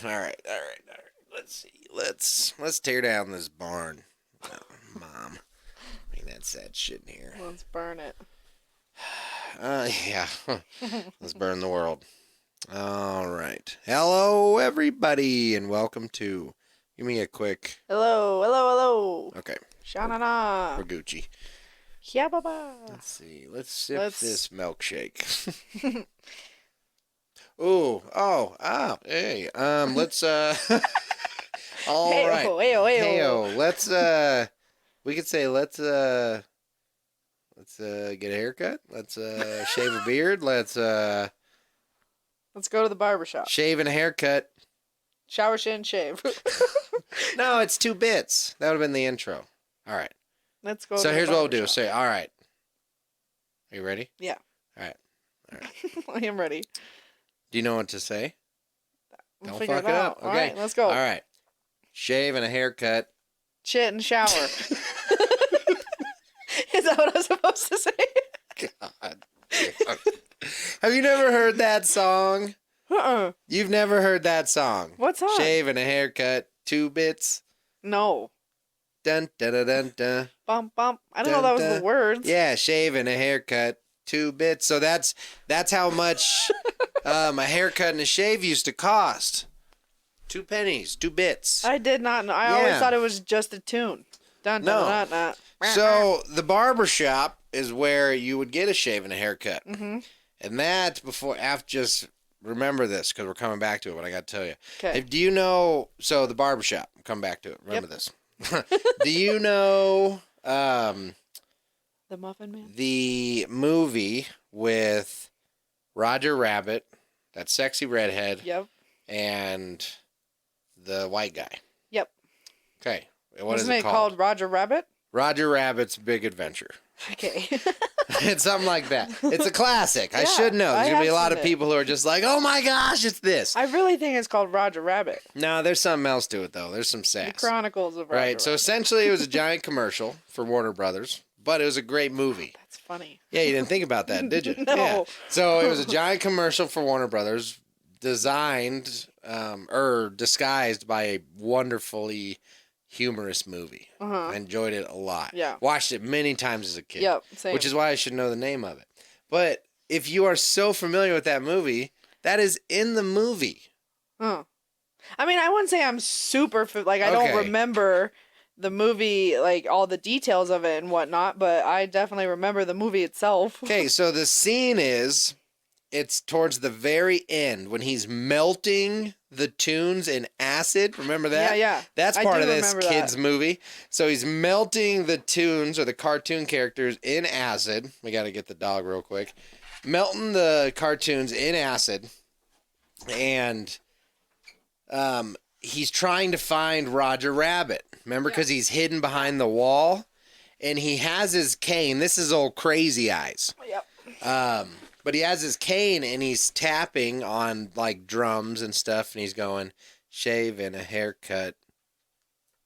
All right. Let's see. Let's tear down this barn, Mom. Bring that sad shit in here. Let's burn it. Yeah. Let's burn the world. All right. Hello, everybody, and welcome to. Give me a quick. Hello. Okay. Sha-na-na. We're Gucci. Yeah, baba. Let's see. Let's sip this milkshake. Hey. Let's all right. Heyo. Let's we could say let's get a haircut. Let's shave a beard. Let's go to the barbershop. shave and a haircut. Shower, shave. No, it's 2 bits. That would have been the intro. All right. Let's go. So here's what we'll do. Barbershop. Say, all right. Are you ready? Yeah. All right. I am ready. Do you know what to say? We'll Don't figure fuck it it out. up. Okay. All right, let's go. All right. Shave and a haircut. Shit and shower. Is that what I was supposed to say? God. Have you never heard that song? You've never heard that song. What song? Shave and a haircut, 2 bits. No. Dun dun dun dun dun. Bump. I don't know that was the words. Yeah, shave and a haircut, 2 bits. So that's how much a haircut and a shave used to cost. 2 pennies, 2 bits. I did not know. I always thought it was just a tune. No. So the barbershop is where you would get a shave and a haircut. Mm-hmm. And that after just remember this because we're coming back to it, but I got to tell you. Okay. Do you know, so the barbershop, come back to it. Remember this. Do you know The Muffin Man? the movie with Roger Rabbit, that sexy redhead, Yep. and the white guy? Yep. Okay. What Wasn't is it called? Roger Rabbit? Roger Rabbit's Big Adventure. Okay. It's something like that. It's a classic. I Yeah, should know. There's I going to be a have lot of seen it. people who are just like, oh my gosh, it's this. I really think it's called Roger Rabbit. No, there's something else to it, though. There's some The sass. Chronicles of Roger Right. So Rabbit. essentially, it was a giant commercial for Warner Brothers, but it was a great movie. That's funny. Yeah, you didn't think about that, did you? No. Yeah. So it was a giant commercial for Warner Brothers, designed or disguised by a wonderfully humorous movie. Uh-huh. I enjoyed it a lot. Yeah. Watched it many times as a kid. Yep. Same. Which is why I should know the name of it. But if you are so familiar with that movie, that is in the movie. Huh. I mean, I wouldn't say I'm super I don't Okay. remember the movie, like all the details of it and whatnot, but I definitely remember the movie itself. Okay, so the scene it's towards the very end when he's melting the tunes in acid. Remember that? Yeah. That's I part do of this remember kid's that. movie. So he's melting the tunes or the cartoon characters in acid. We got to get the dog real quick. Melting the cartoons in acid. And he's trying to find Roger Rabbit. Remember? Because he's hidden behind the wall. And he has his cane. This is old Crazy Eyes. Yep. But he has his cane and he's tapping on like drums and stuff and he's going, shave and a haircut.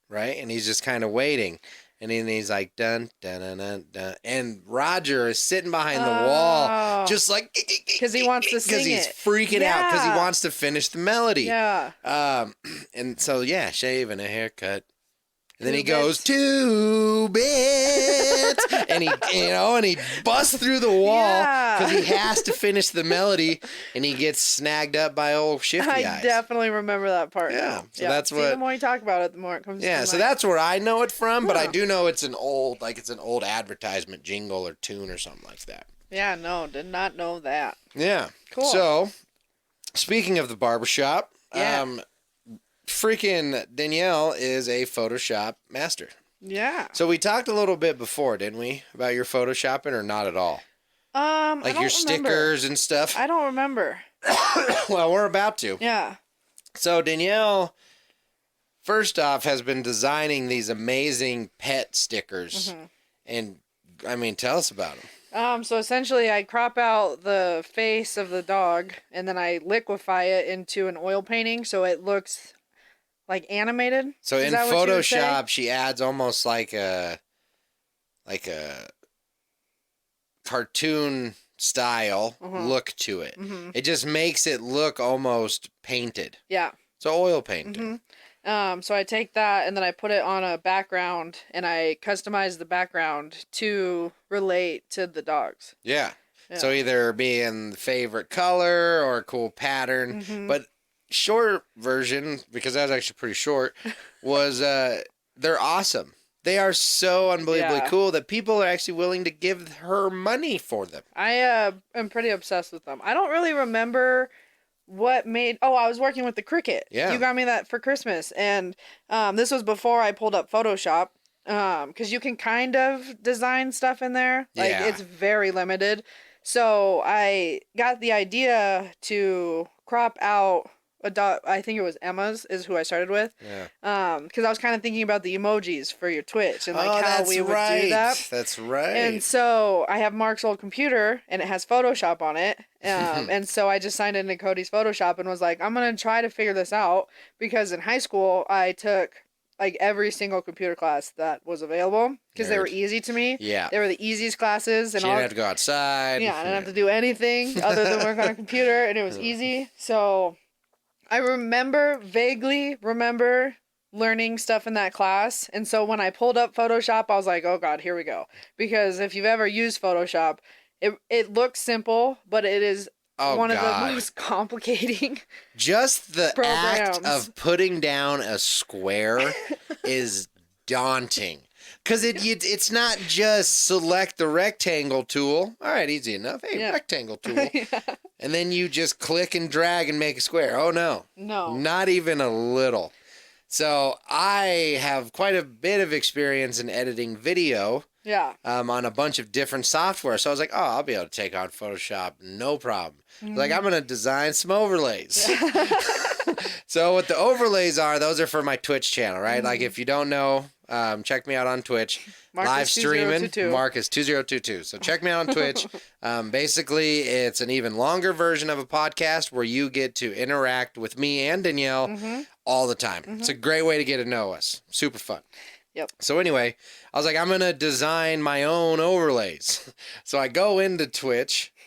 Right? And he's just kind of waiting. And then he's like, dun, dun, dun, dun, dun. And Roger is sitting behind the wall, just like, because he wants to sing because he's it. freaking out because he Yeah. wants to finish the melody. Yeah. And so, yeah, shave and a haircut. And then 2 he goes, bits. 2 bits. And he busts through the wall Yeah. because he has to finish the melody and he gets snagged up by old Shifty I Eyes. definitely remember that part. Yeah, now. so that's See, what- the more you talk about it, the more it comes. Yeah, to so mind. that's where I know it from, but I Yeah. do know it's an old advertisement jingle or tune or something like that. Yeah, no, did not know that. Yeah. Cool. So, speaking of the barbershop, Yeah. freaking Danielle is a Photoshop master. Yeah. So we talked a little bit before, didn't we, about your Photoshopping or not at all? I Like don't your remember. stickers and stuff? I don't remember. Well, we're about to. Yeah. So Danielle, first off, has been designing these amazing pet stickers. Mm-hmm. And, I mean, tell us about them. So essentially I crop out the face of the dog and then I liquefy it into an oil painting so it looks like animated. So Is in that what you would say? Photoshop, she adds almost like a cartoon style Mhm. look to it. Mm-hmm. It just makes it look almost painted. Yeah. So oil painting. So I take that and then I put it on a background and I customize the background to relate to the dogs. Yeah. Yeah. So either being the favorite color or a cool pattern. But short version, because that was actually pretty short, was they're awesome. They are so unbelievably cool that people are actually willing to give her money for them. I am pretty obsessed with them. I don't really remember what made. Oh, I was working with the Cricut. Yeah. You got me that for Christmas, and this was before I pulled up Photoshop. Because you can kind of design stuff in there. Like it's very limited. So I got the idea to crop out a dog. I think it was Emma's is who I started with. Yeah. Because I was kind of thinking about the emojis for your Twitch and like how we would do that. That's right. And so I have Mark's old computer and it has Photoshop on it. And so I just signed into Cody's Photoshop and was like, I'm going to try to figure this out because in high school I took like every single computer class that was available because they were easy to me. Yeah. They were the easiest classes. And you didn't have to go outside. Yeah, I didn't have to do anything other than work on a computer and it was easy. So I vaguely remember learning stuff in that class. And so when I pulled up Photoshop, I was like, oh God, here we go. Because if you've ever used Photoshop, it looks simple, but it is one of the most complicating just the programs. Act of putting down a square is daunting. Because it's not just select the rectangle tool. All right, easy enough. Hey, rectangle tool. And then you just click and drag and make a square. Oh, no. No. Not even a little. So I have quite a bit of experience in editing video. Yeah. On a bunch of different software. So I was like, oh, I'll be able to take on Photoshop. No problem. Like, I'm going to design some overlays. So what the overlays are, those are for my Twitch channel, right? Like, if you don't know, check me out on Twitch. Live streaming, Marcus 2022. So check me out on Twitch. Basically, it's an even longer version of a podcast where you get to interact with me and Danielle all the time. It's a great way to get to know us. Super fun. Yep. So anyway, I was like, I'm going to design my own overlays. So I go into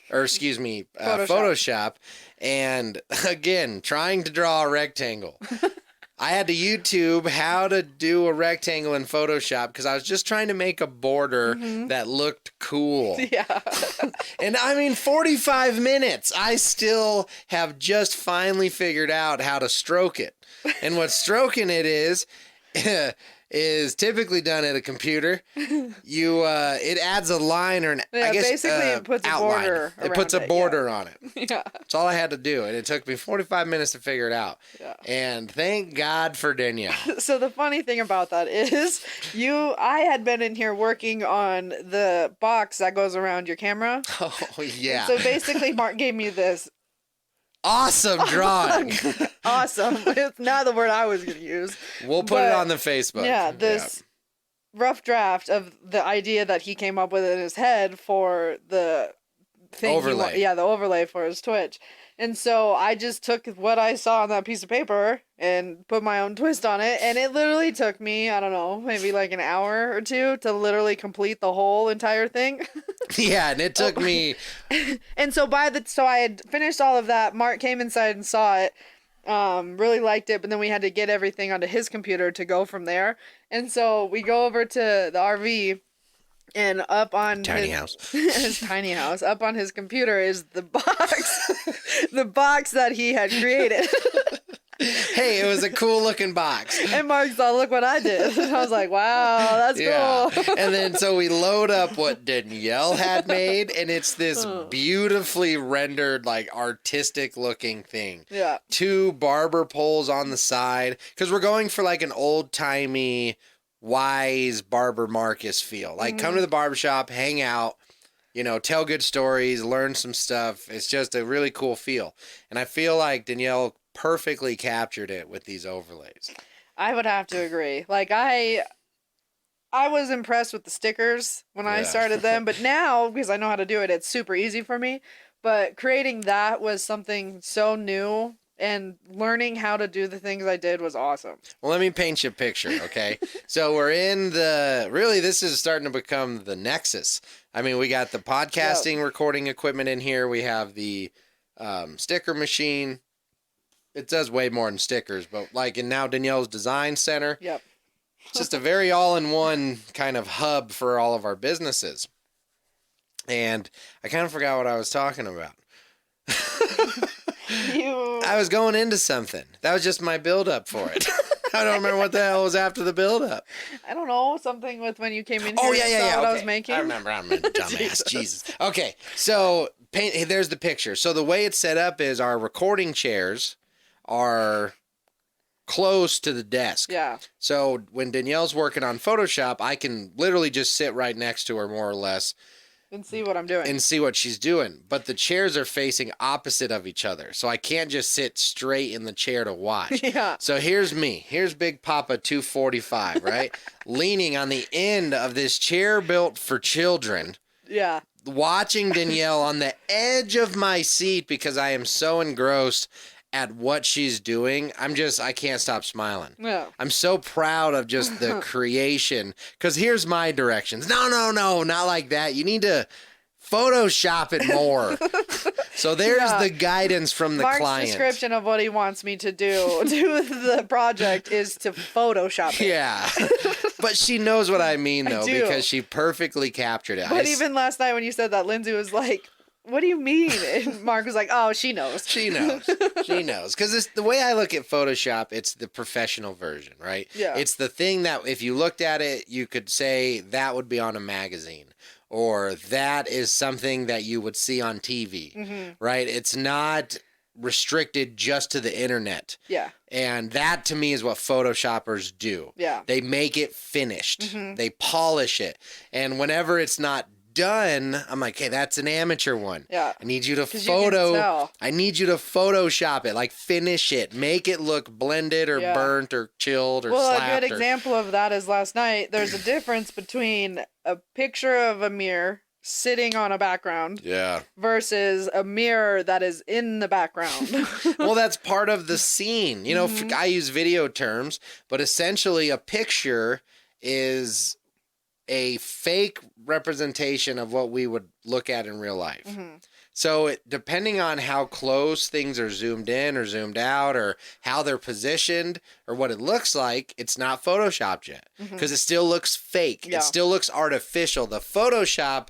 Photoshop, and again, trying to draw a rectangle. I had to YouTube how to do a rectangle in Photoshop because I was just trying to make a border that looked cool. Yeah. And I mean, 45 minutes, I still have just finally figured out how to stroke it. And what stroking it is typically done at a computer. You it adds a line or I guess basically it puts outline. A border. It puts a border on it. Yeah. That's all I had to do, and it took me 45 minutes to figure it out. Yeah. And thank God for Danielle. So the funny thing about that is I had been in here working on the box that goes around your camera. Oh yeah. So basically Mark gave me this awesome drawing. Awesome. It's not the word I was going to use. We'll put it on the Facebook. Yeah, this rough draft of the idea that he came up with in his head for the thing. Overlay. The overlay for his Twitch. And so I just took what I saw on that piece of paper and put my own twist on it. And it literally took me, I don't know, maybe like an hour or two to literally complete the whole entire thing. Yeah, and it took me. And so so I had finished all of that. Mark came inside and saw it. Really liked it, but then we had to get everything onto his computer to go from there. And so we go over to the RV. And up on his tiny house, up on his computer is the box, the box that he had created. Hey, it was a cool looking box. And Mark's all, look what I did. And I was like, wow, that's cool. And then so we load up what Danielle had made, and it's this beautifully rendered, like artistic looking thing. Yeah. 2 barber poles on the side, because we're going for like an old timey wise barber Marcus feel. Like come to the barbershop, hang out, tell good stories, learn some stuff. It's just a really cool feel. And I feel like Danielle perfectly captured it with these overlays. I would have to agree. Like I was impressed with the stickers when I started them, but now because I know how to do it, it's super easy for me. But creating that was something so new. And learning how to do the things I did was awesome. Well, let me paint you a picture, okay? So we're in this is starting to become the nexus. I mean, we got the podcasting recording equipment in here. We have the sticker machine. it does way more than stickers, but like in now Danielle's design center, Yep. it's just a very all-in-one kind of hub for all of our businesses. And I kind of forgot what I was talking about. I was going into something. That was just my build-up for it. I don't remember what the hell was after the build-up. I don't know, something with when you came in here Oh, and yeah, saw what I okay. was making. I remember. I'm a dumbass. Jesus. Okay, so there's the picture. So the way it's set up is our recording chairs are close to the desk. Yeah. So when Danielle's working on Photoshop, I can literally just sit right next to her, more or less, And see what I'm doing. and see what she's doing. But the chairs are facing opposite of each other, so I can't just sit straight in the chair to watch. Yeah. So here's me. Here's Big Papa 245, right? Leaning on the end of this chair built for children, Yeah. watching Danielle on the edge of my seat because I am so engrossed at what she's doing. I can't stop smiling. Yeah. I'm so proud of just the creation. Because here's my directions. No, not like that. You need to Photoshop it more. So there's the guidance from the Mark's client. description of what he wants me to do to the project is to Photoshop it. Yeah. But she knows what I mean, though, do. because she perfectly captured it. But even last night when you said that, Lindsay was like, what do you mean? And Mark was like, oh, she knows. She knows. She knows. Because the way I look at Photoshop, it's the professional version, right? Yeah. It's the thing that if you looked at it, you could say that would be on a magazine. Or that is something that you would see on TV, right? It's not restricted just to the internet. Yeah. And that to me is what Photoshoppers do. Yeah. They make it finished. They polish it. And whenever it's not done, I'm like, hey, that's an amateur one. Yeah. I need you to 'Cause you can tell. I need you to Photoshop it, like finish it, make it look blended or Yeah. burnt or chilled or Well, slapped. a good example of that is last night. There's a difference between a picture of a mirror sitting on a background Yeah. versus a mirror that is in the background. Well, that's part of the scene. You know, I use video terms, but essentially a picture is a fake representation of what we would look at in real life. So depending on how close things are zoomed in or zoomed out or how they're positioned or what it looks like, it's not Photoshopped yet because it still looks fake. Yeah. It still looks artificial. The Photoshop,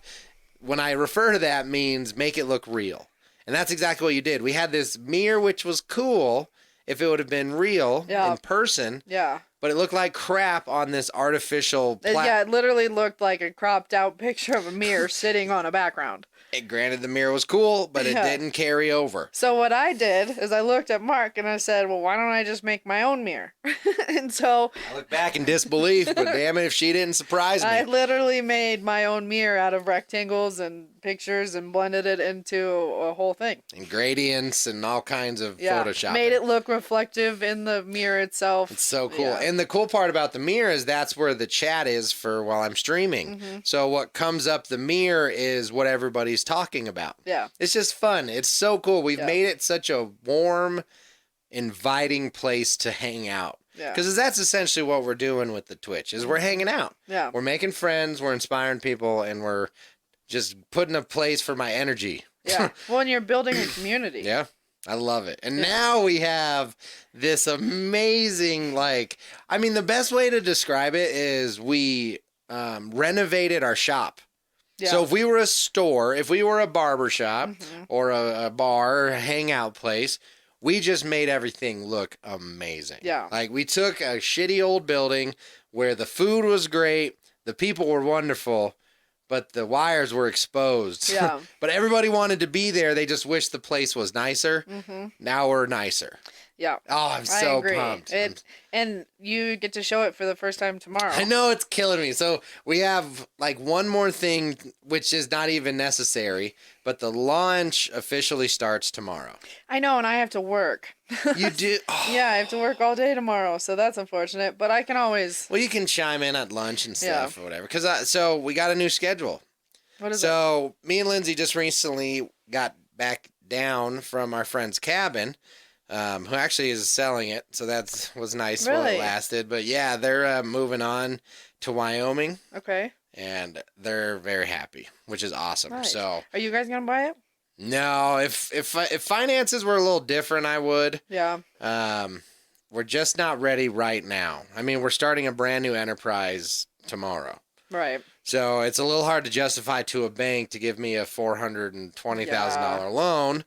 when I refer to that, means make it look real. And that's exactly what you did. We had this mirror, which was cool if it would have been real in person. Yeah. But it looked like crap on this artificial Yeah, it literally looked like a cropped out picture of a mirror sitting on a background. Granted, the mirror was cool, but it didn't carry over. So what I did is I looked at Mark and I said, well, why don't I just make my own mirror? And so I look back in disbelief, but damn it if she didn't surprise me. I literally made my own mirror out of rectangles and pictures and blended it into a whole thing. And gradients and all kinds of Yeah, Photoshop. made it look reflective in the mirror itself. It's so cool. Yeah. And the cool part about the mirror is that's where the chat is for while I'm streaming. So what comes up the mirror is what everybody's talking about. Yeah. It's just fun. It's so cool. We've Yeah. made it such a warm, inviting place to hang out. Yeah. Because that's essentially what we're doing with the Twitch is we're hanging out. Yeah. We're making friends, we're inspiring people, and we're just putting a place for my energy. Yeah. Well, and you're building a community. Yeah. I love it. And now we have this amazing, the best way to describe it is we renovated our shop. Yeah. So if we were a store, if we were a barber shop or a bar or a hangout place, we just made everything look amazing. Yeah. Like we took a shitty old building where the food was great, the people were wonderful, but the wires were exposed. Yeah. But everybody wanted to be there. They just wished the place was nicer. Now we're nicer. Yeah. Oh, I'm I so agree. pumped. And you get to show it for the first time tomorrow. I know it's killing me. So we have one more thing, which is not even necessary, but the launch officially starts tomorrow. I know, and I have to work. You do? Oh. Yeah, I have to work all day tomorrow, so that's unfortunate. But I can always. Well, you can chime in at lunch and stuff or whatever. So we got a new schedule. What is it? So me and Lindsay just recently got back down from our friend's cabin. Who actually is selling it, so that was nice while Really? it lasted. But yeah, they're moving on to Wyoming, Okay. and they're very happy, which is awesome. Nice. So Are you guys gonna buy it? No, if finances were a little different, I would. Yeah. We're just not ready right now. I mean, we're starting a brand new enterprise tomorrow. Right. So it's a little hard to justify to a bank to give me a $420,000 loan.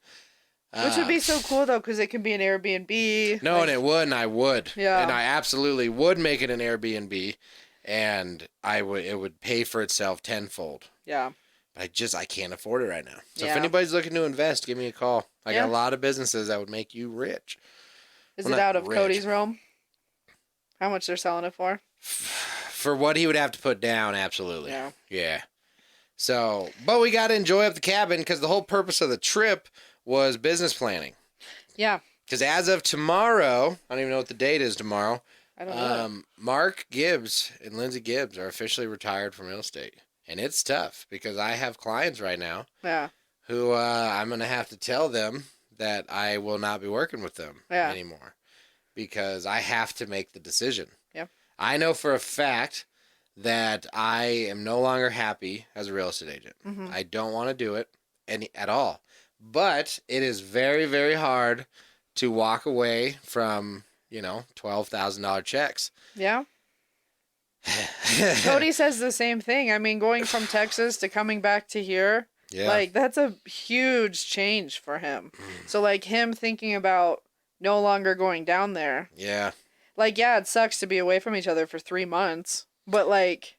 Which would be so cool though, because it can be an Airbnb. No, and it would, and I would. Yeah. And I absolutely would make it an Airbnb, and it would pay for itself tenfold. Yeah. But I can't afford it right now. So Yeah. if anybody's looking to invest, give me a call. I Yeah. got a lot of businesses that would make you rich. Is Well, it not out of rich. Cody's realm? How much they're selling it for? For what he would have to put down, absolutely. Yeah. Yeah. So, but we got to enjoy up the cabin because the whole purpose of the trip was business planning. Yeah. Because as of tomorrow, I don't even know what the date is tomorrow. I don't know. Mark Gibbs and Lindsay Gibbs are officially retired from real estate. And it's tough because I have clients right now Yeah. who I'm going to have to tell them that I will not be working with them anymore because I have to make the decision. Yeah. I know for a fact that I am no longer happy as a real estate agent. Mhm. I don't want to do it at all. But it is very, very hard to walk away from, $12,000 checks. Yeah. Cody says the same thing. I mean, going from Texas to coming back to here, like that's a huge change for him. So like him thinking about no longer going down there. Yeah. Like, yeah, it sucks to be away from each other for 3 months, but like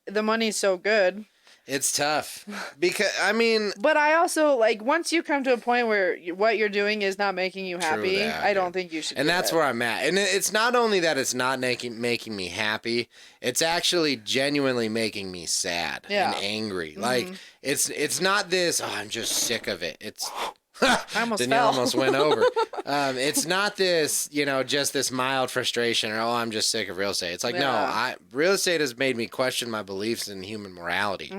the money's so good. It's tough because, I mean, But I also like once you come to a point where what you're doing is not making you happy, that, I don't think you should. and do that's it. where I'm at. And it's not only that it's not making me happy, it's actually genuinely making me sad and angry. Like it's not this, I'm just sick of it. It's I almost Danielle fell. almost went over. It's not this, just this mild frustration or, I'm just sick of real estate. It's like, no, real estate has made me question my beliefs in human morality.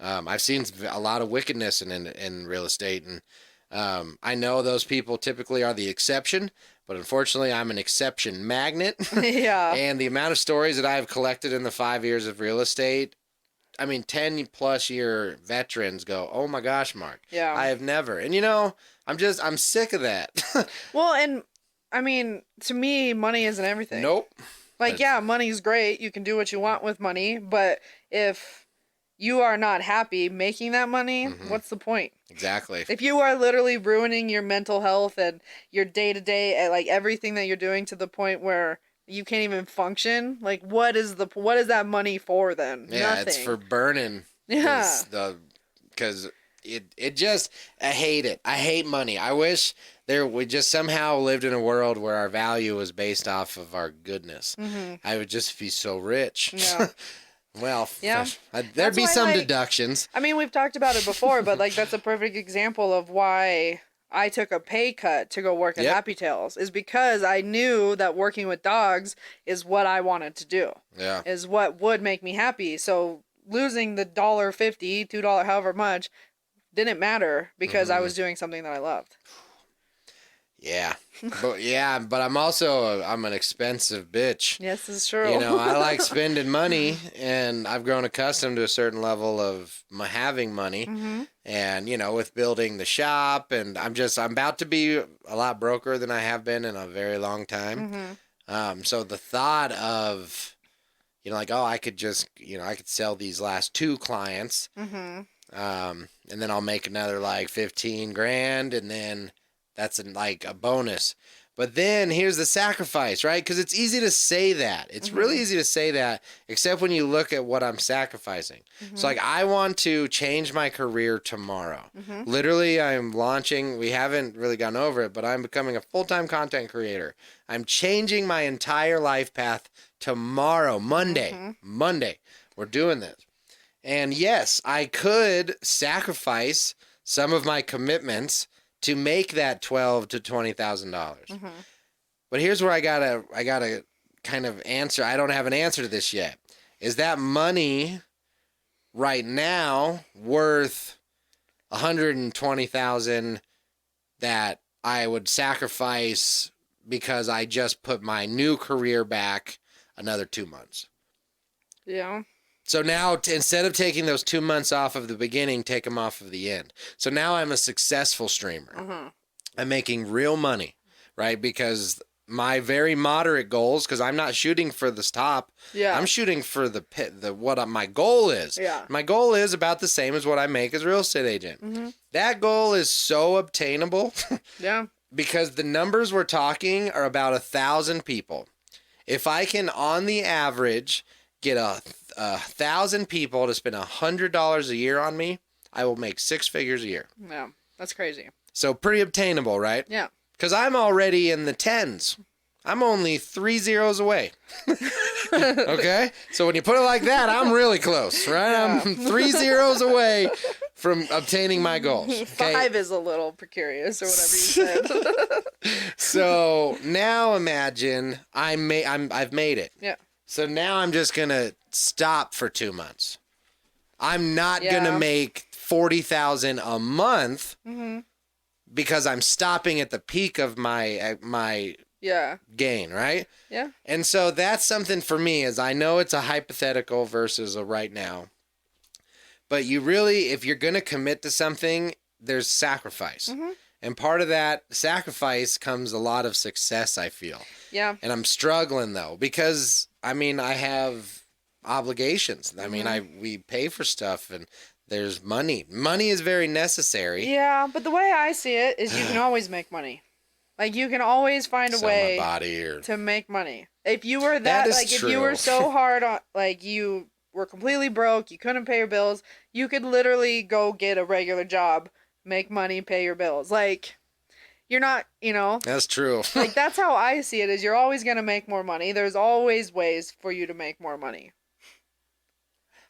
I've seen a lot of wickedness in real estate, and I know those people typically are the exception, but unfortunately I'm an exception magnet. Yeah. And the amount of stories that I've collected in the 5 years of real estate, 10+ year veterans go, oh my gosh, Mark. Yeah. I have never. And I'm sick of that. Well, and I mean, to me, money isn't everything. Nope. Like, yeah, money's great. You can do what you want with money, but if you are not happy making that money, what's the point? Exactly. If you are literally ruining your mental health and your day-to-day, like everything that you're doing to the point where you can't even function, like what is that money for then? Yeah, Nothing. it's for burning. Yeah. Because it just, I hate it. I hate money. I wish we just somehow lived in a world where our value was based off of our goodness. I would just be so rich. Yeah. Well, yeah. There'd be some deductions. I mean, we've talked about it before, but like that's a perfect example of why I took a pay cut to go work at Happy Tails, is because I knew that working with dogs is what I wanted to do. Yeah. Is what would make me happy. So losing the $1.50, $2, however much, didn't matter because I was doing something that I loved. Yeah. But I'm an expensive bitch. Yes, this is true. I like spending money, and I've grown accustomed to a certain level of having money. And, with building the shop, and I'm about to be a lot broker than I have been in a very long time. So the thought of, I could just, I could sell these last 2 clients, and then I'll make another like 15 grand, and then that's a bonus. But then here's the sacrifice, right? Because it's easy to say that. It's really easy to say that, except when you look at what I'm sacrificing. So I want to change my career tomorrow. Literally, I'm launching, we haven't really gone over it, but I'm becoming a full-time content creator. I'm changing my entire life path tomorrow, Monday. We're doing this. And yes, I could sacrifice some of my commitments to make that $12,000 to $20,000. But here's where I gotta kind of answer. I don't have an answer to this yet. Is that money right now worth $120,000 that I would sacrifice because I just put my new career back another 2 months? Yeah. So now instead of taking those 2 months off of the beginning, take them off of the end. So now I'm a successful streamer. Mm-hmm. I'm making real money, right? Because my very moderate goals, because I'm not shooting for the top. Yeah. I'm shooting for the what my goal is. Yeah. My goal is about the same as what I make as a real estate agent. Mm-hmm. That goal is so obtainable. Yeah. Because the numbers we're talking are about 1,000 people. If I can, on the average, get 1,000 people to spend $100 a year on me, I will make 6 figures a year. Yeah. That's crazy. So pretty obtainable, right? Yeah. Because I'm already in the tens. I'm only 3 zeros away. Okay? So when you put it like that, I'm really close, right? Yeah. I'm 3 zeros away from obtaining my goals. Okay? 5 is a little precarious, or whatever you said. So now imagine I've made it. Yeah. So now I'm just gonna stop for 2 months. I'm not gonna make 40,000 a month because I'm stopping at the peak of my Yeah. gain, right? Yeah. And so that's something for me, is I know it's a hypothetical versus a right now. But you really, if you're gonna commit to something, there's sacrifice. And part of that sacrifice comes a lot of success, I feel. Yeah. And I'm struggling though, because I mean, I have obligations. I mean, we pay for stuff, and there's money. Money is very necessary. Yeah, but the way I see it is you can always make money. Like, you can always find a Sell way my body or... to make money. If you were That is if you were true. so hard on, like, you were completely broke, you couldn't pay your bills, you could literally go get a regular job, make money, pay your bills. Like, you're not, That's true. like, that's how I see it, is you're always going to make more money. There's always ways for you to make more money.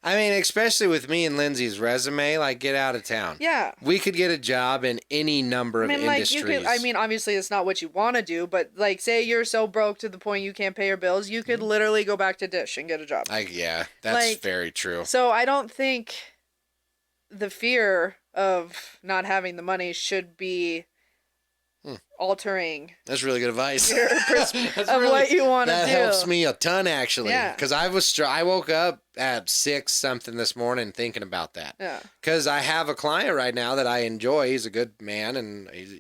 I mean, especially with me and Lindsay's resume, like, get out of town. Yeah. We could get a job in any number of industries. You could, obviously it's not what you want to do, but, like, say you're so broke to the point you can't pay your bills, you could literally go back to Dish and get a job. Yeah, that's very true. So I don't think the fear of not having the money should be altering That's really good advice. your what you want to do. That helps me a ton, actually. Yeah. Because I woke up at 6 something this morning thinking about that. Yeah. Because I have a client right now that I enjoy. He's a good man, and he's,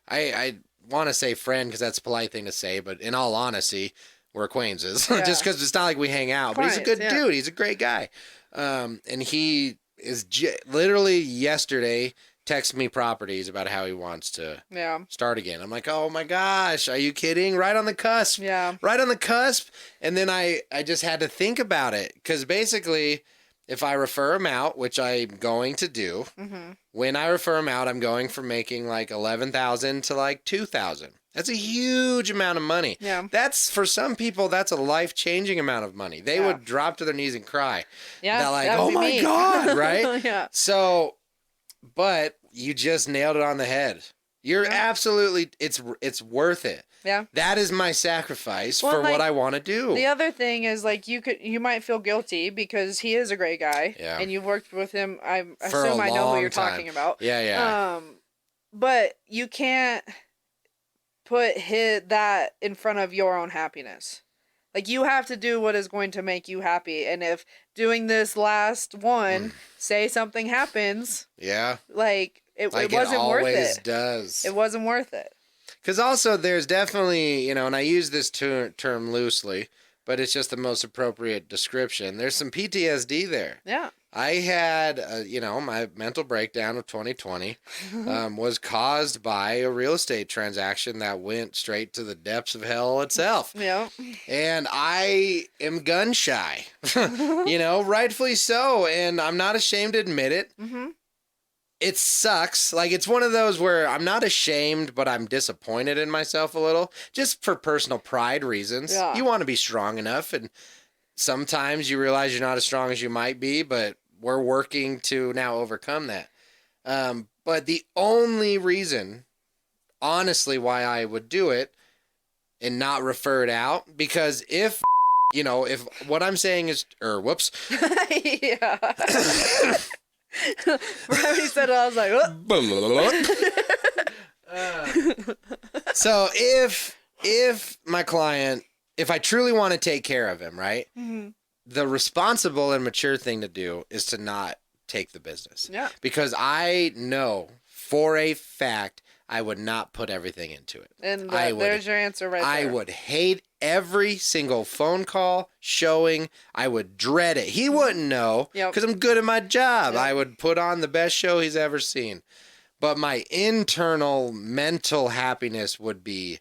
I want to say friend because that's a polite thing to say, but in all honesty, we're acquaintances. Yeah. Just because it's not like we hang out. But he's a good Clients, yeah. dude. He's a great guy. And he is literally yesterday texted me properties about how he wants to start again. I'm like, oh my gosh, are you kidding? Right on the cusp. Yeah. Right on the cusp. And then I just had to think about it, because basically if I refer him out, which I'm going to do, when I refer him out, I'm going from making like 11,000 to like 2,000. That's a huge amount of money. Yeah. That's, for some people, that's a life-changing amount of money. They would drop to their knees and cry. Yeah. They're like, that would oh be my me. God, right? Yeah. So, but you just nailed it on the head. You're absolutely, it's worth it. Yeah. That is my sacrifice Well, for like, what I want to do. The other thing is, like, you might feel guilty because he is a great guy. Yeah. And you've worked with him. I For a assume I know who long you're time. talking about. Yeah. But you can't put that in front of your own happiness. Like, you have to do what is going to make you happy. And if doing this last one, say something happens, like, it wasn't worth it. Always does. It wasn't worth it. Because also there's definitely, and I use this term loosely, but it's just the most appropriate description. There's some PTSD there. Yeah. I had, my mental breakdown of 2020 was caused by a real estate transaction that went straight to the depths of hell itself. Yeah. And I am gun shy, rightfully so. And I'm not ashamed to admit it. It sucks. Like, it's one of those where I'm not ashamed, but I'm disappointed in myself a little, just for personal pride reasons. Yeah. You want to be strong enough, and sometimes you realize you're not as strong as you might be, but we're working to now overcome that. But the only reason, honestly, why I would do it and not refer it out, because if what I'm saying is, whoops. Yeah. Right when he said it, I was like, what? So if my client, if I truly want to take care of him, right? the responsible and mature thing to do is to not take the business. Yeah. Because I know for a fact I would not put everything into it. And there's your answer right there. I would hate every single phone call, showing. I would dread it. He wouldn't know because I'm good at my job. Yep. I would put on the best show he's ever seen. But my internal mental happiness would be,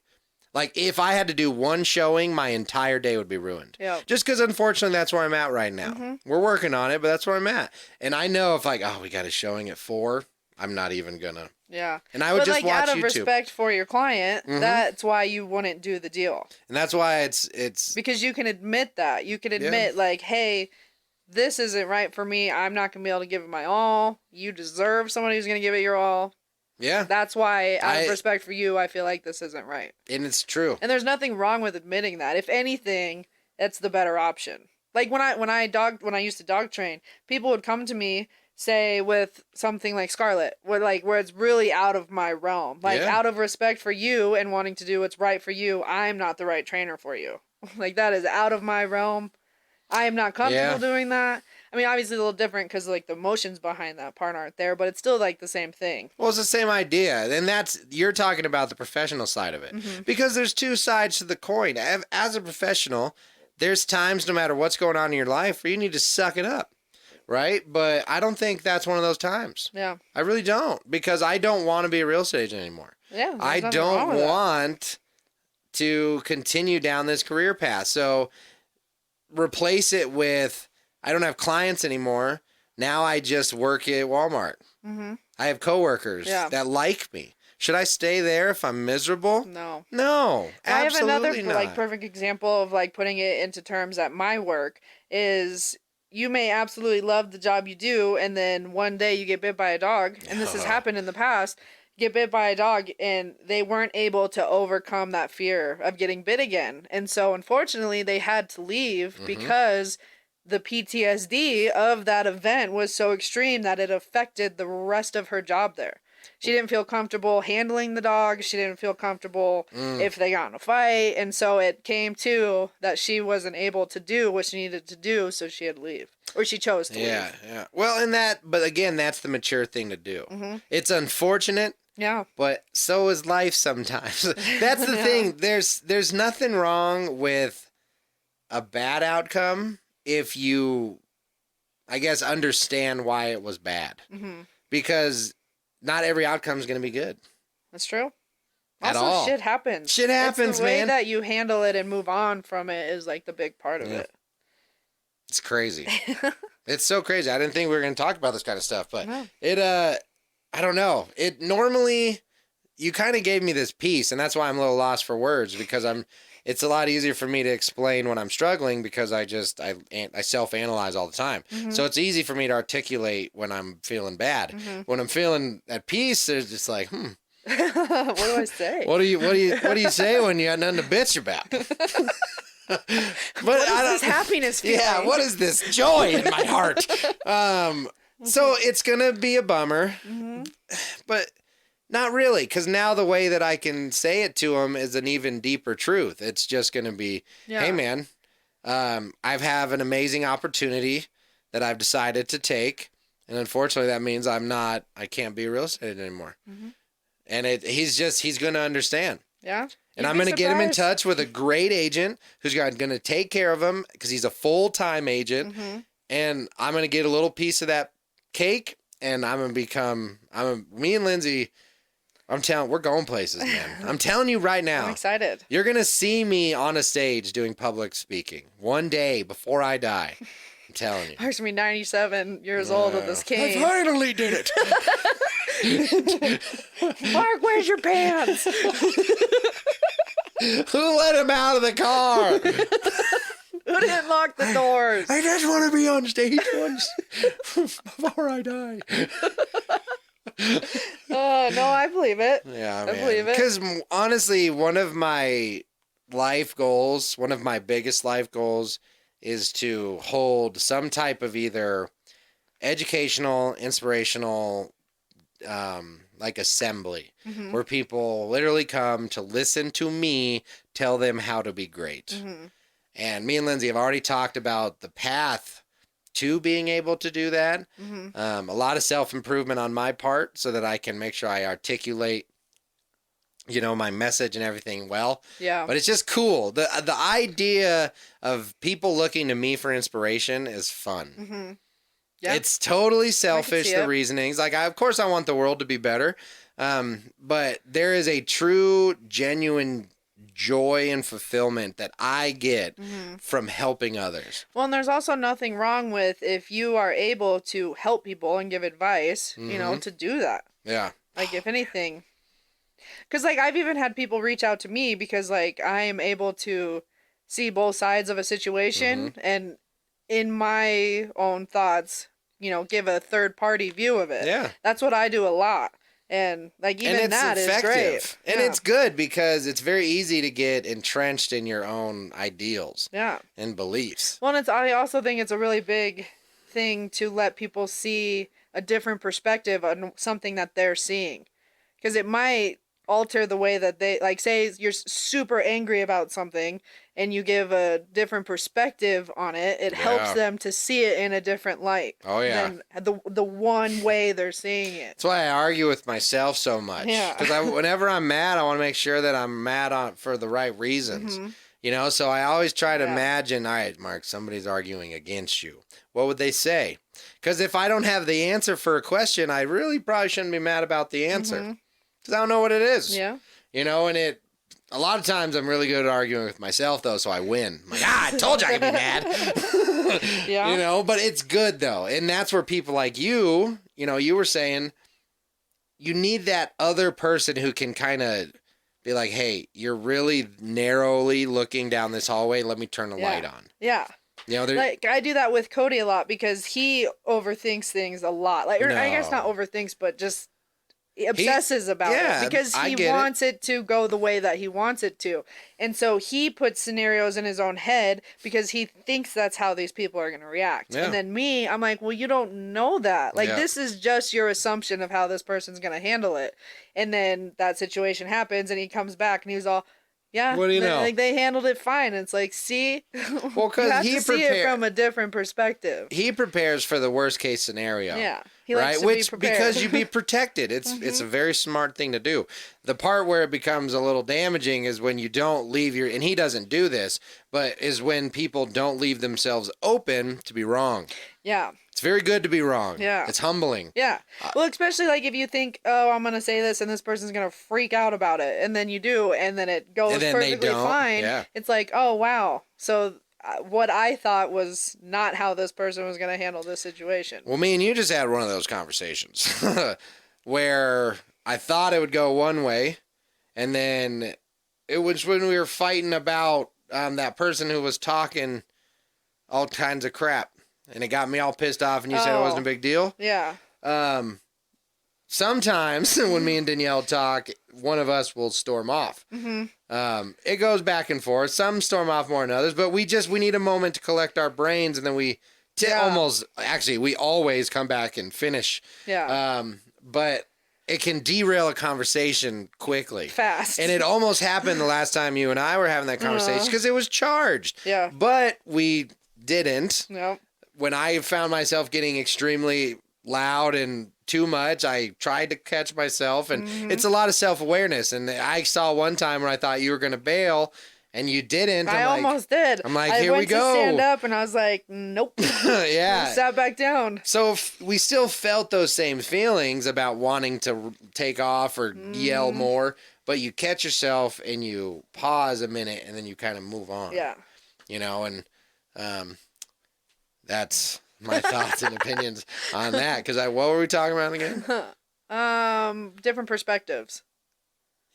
like, if I had to do one showing, my entire day would be ruined. Yep. Just because, unfortunately, that's where I'm at right now. Mm-hmm. We're working on it, but that's where I'm at. And I know if, like, we got a showing at 4, I'm not even going to. Yeah. And I would just watch YouTube. But, out of respect for your client, that's why you wouldn't do the deal. And that's why it's... Because you can admit that. You can admit, like, hey, this isn't right for me. I'm not going to be able to give it my all. You deserve someone who's going to give it your all. Yeah. That's why, out of respect for you, I feel like this isn't right. And it's true. And there's nothing wrong with admitting that. If anything, that's the better option. Like when I used to dog train, people would come to me, say with something like Scarlet, where it's really out of my realm. Like out of respect for you and wanting to do what's right for you, I'm not the right trainer for you. Like that is out of my realm. I am not comfortable doing that. I mean, obviously a little different because like the emotions behind that part aren't there, but it's still like the same thing. Well, it's the same idea. And you're talking about the professional side of it. Mm-hmm. Because there's two sides to the coin. As a professional, there's times, no matter what's going on in your life, where you need to suck it up. Right? But I don't think that's one of those times. Yeah. I really don't. Because I don't want to be a real estate agent anymore. Yeah. I don't want to continue down this career path. So replace it with, I don't have clients anymore. Now I just work at Walmart. Mm-hmm. I have coworkers that like me. Should I stay there if I'm miserable? No. No, absolutely I have another not. like perfect example of like putting it into terms at my work is you may absolutely love the job you do, and then one day you get bit by a dog, and this has happened in the past. Get bit by a dog, and they weren't able to overcome that fear of getting bit again, and so unfortunately they had to leave because the PTSD of that event was so extreme that it affected the rest of her job there. She didn't feel comfortable handling the dog. She didn't feel comfortable if they got in a fight. And so it came to that she wasn't able to do what she needed to do, so she had to leave. Or she chose to leave. Yeah. Well, but again, that's the mature thing to do. Mm-hmm. It's unfortunate. Yeah. But so is life sometimes. That's the thing. There's nothing wrong with a bad outcome if you, I guess, understand why it was bad. Mm-hmm. Because not every outcome is going to be good. That's true. At all. Shit happens. Shit happens, man. The way man. that you handle it and move on from it is like the big part of it. It's crazy. It's so crazy. I didn't think we were going to talk about this kind of stuff, but I don't know. It normally, you kind of gave me this piece, and that's why I'm a little lost for words, because it's a lot easier for me to explain when I'm struggling because I self-analyze all the time. Mm-hmm. So it's easy for me to articulate when I'm feeling bad. Mm-hmm. When I'm feeling at peace, there's just like, what do I say? What do you say when you got nothing to bitch about? But what is this happiness feeling? Yeah, what is this joy in my heart? So it's gonna be a bummer, but not really, because now the way that I can say it to him is an even deeper truth. It's just gonna be, hey man, I have an amazing opportunity that I've decided to take, and unfortunately that means I can't be a real estate agent anymore. Mm-hmm. And he's gonna understand. Yeah. And I'm going to get him in touch with a great agent who's going to take care of him because he's a full-time agent. Mm-hmm. And I'm going to get a little piece of that cake, and I'm going to me and Lindsay, we're going places, man. I'm telling you right now. I'm excited. You're going to see me on a stage doing public speaking one day before I die. I'm telling you. I'm going to be 97 years old with this cane. I finally did it. Mark, where's your pants? Who let him out of the car? Who didn't lock the doors? I just want to be on stage once before I die. No, I believe it. Yeah, I believe it. Because honestly, one of my biggest life goals is to hold some type of either educational, inspirational, like assembly, where people literally come to listen to me tell them how to be great. Mm-hmm. And me and Lindsay have already talked about the path to being able to do that. A lot of self-improvement on my part so that I can make sure I articulate, my message and everything well. Yeah. But it's just cool. The idea of people looking to me for inspiration is fun. Yeah. It's totally selfish, see the it. reasonings. Like, of course I want the world to be better. But there is a true, genuine joy and fulfillment that I get from helping others. Well, and there's also nothing wrong with if you are able to help people and give advice, to do that. Yeah. Like, if anything. Because, like, I've even had people reach out to me because, like, I am able to see both sides of a situation and in my own thoughts, give a third-party view of it. Yeah. That's what I do a lot. And, like, even that is great. And it's good because it's very easy to get entrenched in your own ideals and beliefs. Well, and I also think it's a really big thing to let people see a different perspective on something that they're seeing. Because it might alter the way that they, like, say you're super angry about something and you give a different perspective on it, it helps them to see it in a different light. Oh, yeah. Than the one way they're seeing it. That's why I argue with myself so much. Yeah. Because whenever I'm mad, I want to make sure that I'm mad for the right reasons. So I always try to imagine, all right, Mark, somebody's arguing against you. What would they say? Because if I don't have the answer for a question, I really probably shouldn't be mad about the answer. Because I don't know what it is. Yeah. And a lot of times I'm really good at arguing with myself, though, so I win. I'm like, I told you I could be mad. But it's good, though. And that's where people like you, you were saying, you need that other person who can kind of be like, hey, you're really narrowly looking down this hallway. Let me turn the light on. Yeah. Like, I do that with Cody a lot because he overthinks things a lot. Like, I guess not overthinks, but just obsesses about it because he wants it to go the way that he wants it to. And so he puts scenarios in his own head because he thinks that's how these people are going to react. And then me, I'm like, well, you don't know that. Like, this is just your assumption of how this person's going to handle it. And then that situation happens and he comes back and he's all, yeah, what do you know? Like, they handled it fine. It's like, see, well, because he see it from a different perspective. He prepares for the worst case scenario. Yeah, he likes to be prepared. Because you be protected. It's a very smart thing to do. The part where it becomes a little damaging is when you don't leave and he doesn't do this, but is when people don't leave themselves open to be wrong. Yeah. It's very good to be wrong. Yeah. It's humbling. Yeah. Well, especially like if you think, oh, I'm going to say this and this person's going to freak out about it. And then you do. And then it goes perfectly fine. Yeah. It's like, oh, wow. So what I thought was not how this person was going to handle this situation. Well, me and you just had one of those conversations where I thought it would go one way. And then it was when we were fighting about that person who was talking all kinds of crap. And it got me all pissed off, and you said it wasn't a big deal? Yeah. Sometimes when me and Danielle talk, one of us will storm off. It goes back and forth. Some storm off more than others, but we need a moment to collect our brains, and then we we always come back and finish. Yeah. But it can derail a conversation quickly. Fast. And it almost happened the last time you and I were having that conversation because it was charged. Yeah. But we didn't. Nope. When I found myself getting extremely loud and too much, I tried to catch myself, and it's a lot of self-awareness. And I saw one time where I thought you were going to bail, and you didn't. I almost did. I'm like, here we go. I went to stand up, and I was like, nope. Yeah. I sat back down. So we still felt those same feelings about wanting to take off or yell more, but you catch yourself and you pause a minute, and then you kind of move on. Yeah. That's my thoughts and opinions on that. Because what were we talking about again? Different perspectives.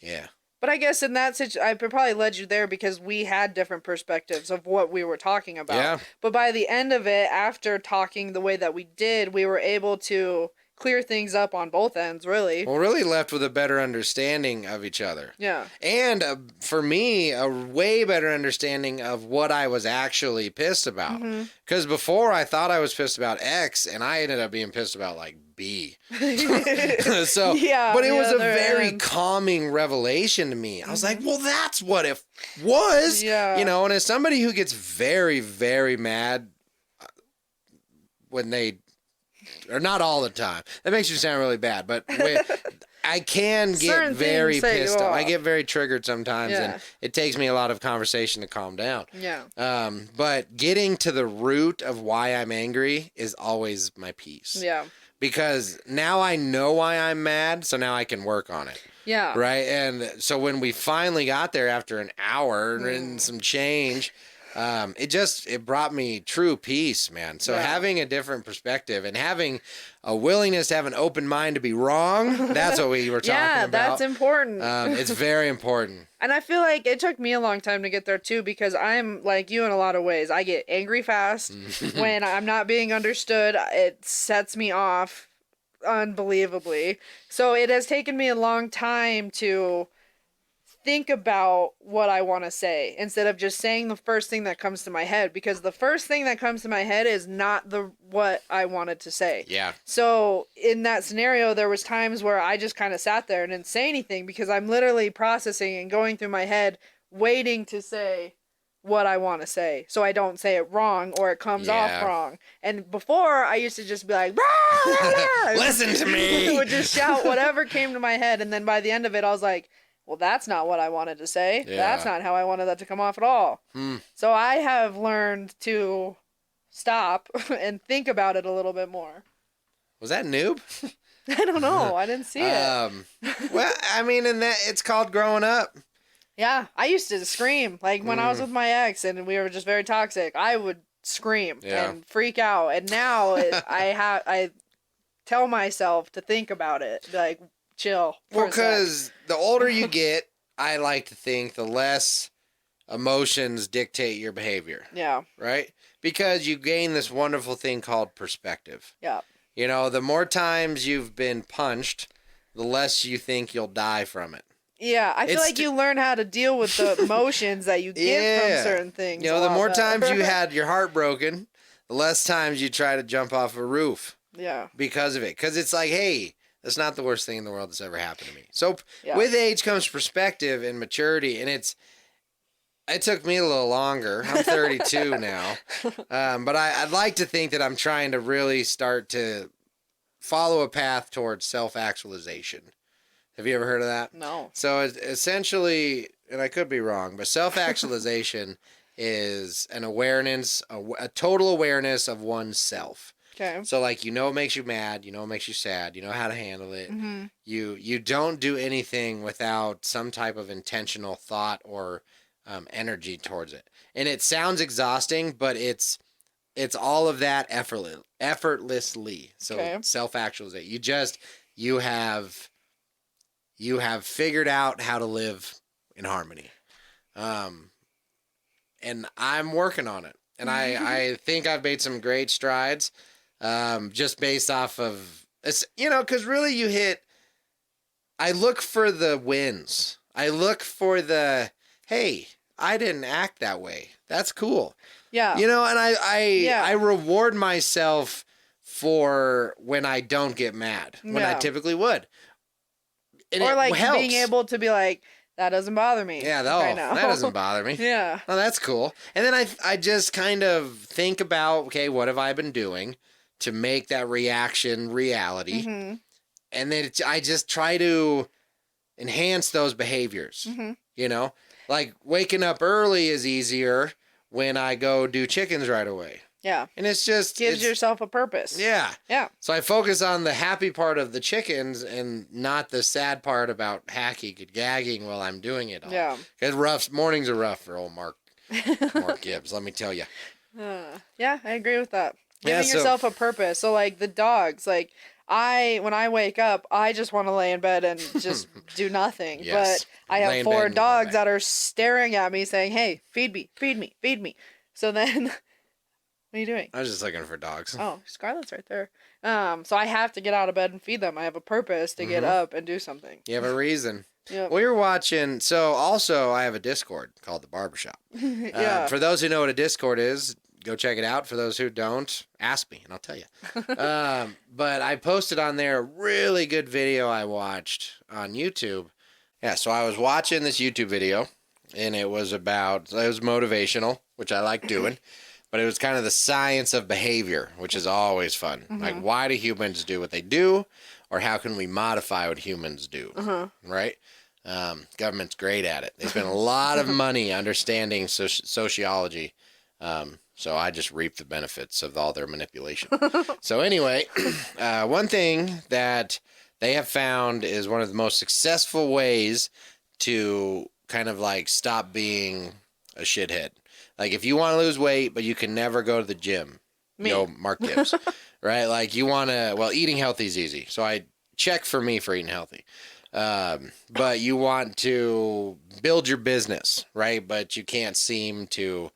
Yeah. But I guess in that situation, I probably led you there because we had different perspectives of what we were talking about. Yeah. But by the end of it, after talking the way that we did, we were able to clear things up on both ends, really. Well, really left with a better understanding of each other. Yeah. And for me, a way better understanding of what I was actually pissed about. Because before I thought I was pissed about X, and I ended up being pissed about like B. So, Yeah, but it was a there very is. calming revelation to me. I was like, well, that's what it was. Yeah. You know, and as somebody who gets very, very mad when they, or not all the time, that makes you sound really bad, but I can get Certain very things set you pissed off. I off. get very triggered sometimes, Yeah. and it takes me a lot of conversation to calm down. Yeah. But getting to the root of why I'm angry is always my peace. Yeah. Because now I know why I'm mad, so now I can work on it. Yeah. Right? And so when we finally got there after an hour and some change, it brought me true peace, man. So Yeah. having a different perspective and having a willingness to have an open mind to be wrong, that's what we were talking Yeah, about. that's important. It's very important. And I feel like it took me a long time to get there too, because I'm like you in a lot of ways. I get angry fast. When I'm not being understood, it sets me off unbelievably. So it has taken me a long time to think about what I want to say instead of just saying the first thing that comes to my head, because the first thing that comes to my head is not what I wanted to say. Yeah. So in that scenario, there was times where I just kind of sat there and didn't say anything because I'm literally processing and going through my head, waiting to say what I want to say so I don't say it wrong or it comes off wrong. And before, I used to just be like, "Rah, rah, rah." Listen to me. Would just shout whatever came to my head, and then by the end of it, I was like, well, that's not what I wanted to say. Yeah. That's not how I wanted that to come off at all. So I have learned to stop and think about it a little bit more. Was that Noob? I don't know. I didn't see it. Well, I mean, and that it's called growing up. Yeah, I used to scream. Like when I was with my ex and we were just very toxic, I would scream and freak out. And now I tell myself to think about it. Like, chill. Well, because the older you get, I like to think the less emotions dictate your behavior. Yeah. Right? Because you gain this wonderful thing called perspective. Yeah. You know, the more times you've been punched, the less you think you'll die from it. Yeah, I feel like you learn how to deal with the emotions that you get from certain things. You know, the more times you had your heart broken, the less times you try to jump off a roof. Yeah. Because of it. Because it's like, hey, that's not the worst thing in the world that's ever happened to me. So with age comes perspective and maturity, and it took me a little longer. I'm 32 now. But I'd like to think that I'm trying to really start to follow a path towards self-actualization. Have you ever heard of that? No. So essentially, and I could be wrong, but self-actualization is an awareness, a total awareness of oneself. Okay. So like, you know, it makes you mad, you know, it makes you sad, you know how to handle it. Mm-hmm. You don't do anything without some type of intentional thought or energy towards it. And it sounds exhausting, but it's all of that effortlessly. So self-actualization. You have figured out how to live in harmony. And I'm working on it. And I think I've made some great strides, just based off of, you know, because really I look for the wins. I look for hey, I didn't act that way. That's cool. Yeah. You know, and I reward myself for when I don't get mad, when I typically would. And or like helps. being able to be like, that doesn't bother me. Yeah, right now. that doesn't bother me. Yeah. Oh, that's cool. And then I just kind of think about, okay, what have I been doing to make that reaction reality? Mm-hmm. And then I just try to enhance those behaviors. Mm-hmm. You know, like waking up early is easier when I go do chickens right away. Yeah. And it's just gives yourself a purpose. Yeah. Yeah. So I focus on the happy part of the chickens and not the sad part about hacking and gagging while I'm doing it all. Yeah. Because mornings are rough for old Mark Gibbs, let me tell you. Yeah, I agree with that. Yeah, Giving yourself a purpose. So like the dogs, like when I wake up, I just want to lay in bed and just do nothing. Yes. But I Lay have in 4 bed and dogs go that are staring at me saying, hey, feed me, feed me, feed me. So then What are you doing? I was just looking for dogs. Oh, Scarlett's right there. So I have to get out of bed and feed them. I have a purpose to get up and do something. You have a reason. Yep. We were watching. So also, I have a Discord called the Barbershop. Yeah. For those who know what a Discord is, go check it out. For those who don't, ask me and I'll tell you. But I posted on there a really good video I watched on YouTube. Yeah, so I was watching this YouTube video, and it was motivational, which I like doing. But it was kind of the science of behavior, which is always fun. Like, why do humans do what they do? Or how can we modify what humans do? Right? Government's great at it. They spend a lot of money understanding sociology. So I just reap the benefits of all their manipulation. So anyway, one thing that they have found is one of the most successful ways to kind of like stop being a shithead. Like, if you want to lose weight, but you can never go to the gym, Mark Gibbs, right? Like, you want to, well, eating healthy is easy. So I check for me for eating healthy. But you want to build your business, right? But you can't seem to